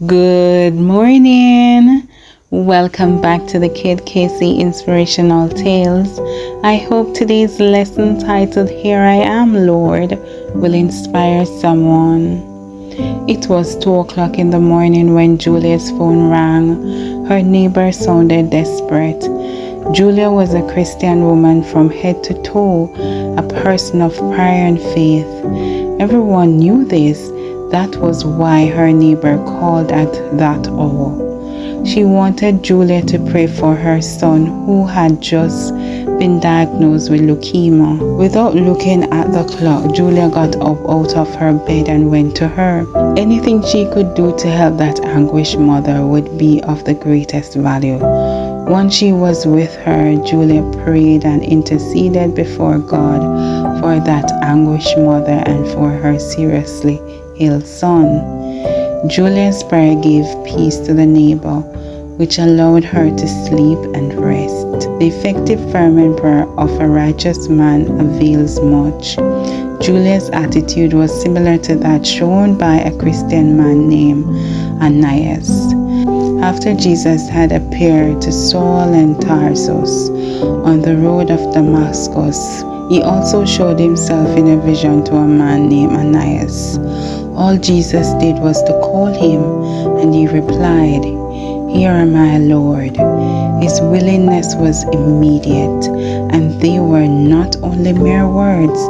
Good morning. Welcome back to the Kid Casey Inspirational Tales. I hope today's lesson titled Here I Am, Lord will inspire someone. It was 2 o'clock in the morning when Julia's phone rang. Her neighbor sounded desperate. Julia was a Christian woman from head to toe, a person of prayer and faith. Everyone knew this. That was why her neighbor called at that hour. She wanted Julia to pray for her son who had just been diagnosed with leukemia. Without looking at the clock, Julia got up out of her bed and went to her. Anything she could do to help that anguished mother would be of the greatest value. Once she was with her, Julia prayed and interceded before God for that anguished mother and for her seriously ill son. Julia's prayer gave peace to the neighbor, which allowed her to sleep and rest. The effective fervent prayer of a righteous man avails much. Julia's attitude was similar to that shown by a Christian man named Ananias. After Jesus had appeared to Saul and Tarsus on the road of Damascus, he also showed himself in a vision to a man named Ananias. All Jesus did was to call him, and he replied, "Here am I, Lord." His willingness was immediate, and they were not only mere words,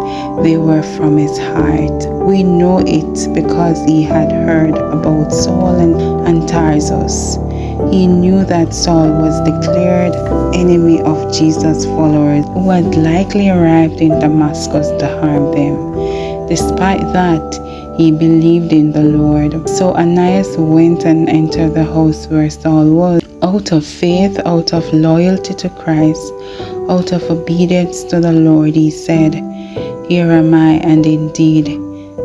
they were from his heart. We know it because he had heard about Saul and Tarsus. He knew that Saul was declared enemy of Jesus' followers who had likely arrived in Damascus to harm them. Despite that, he believed in the Lord. So Ananias went and entered the house where Saul was. Out of faith, out of loyalty to Christ, out of obedience to the Lord, he said, "Here am I," and indeed,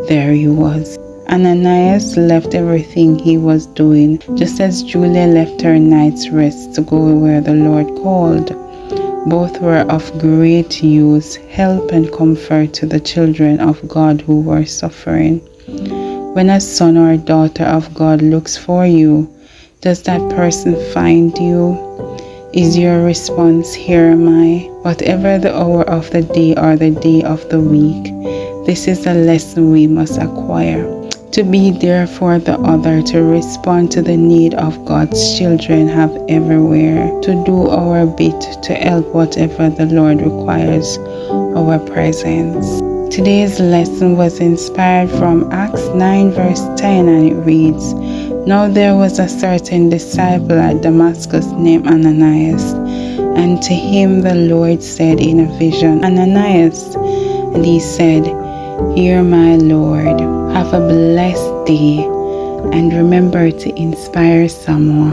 there he was. Ananias left everything he was doing, just as Julia left her night's rest to go where the Lord called. Both were of great use, help and comfort to the children of God who were suffering. When a son or a daughter of God looks for you, does that person find you? Is your response, "Here am I"? Whatever the hour of the day or the day of the week, this is a lesson we must acquire. To be there for the other, to respond to the need of God's children have everywhere, to do our bit to help whatever the Lord requires our presence. Today's lesson was inspired from Acts 9 verse 10, and it reads, "Now there was a certain disciple at Damascus named Ananias, and to him the Lord said in a vision, 'Ananias,' and he said, 'Here, my Lord.'" Have a blessed day and remember to inspire someone.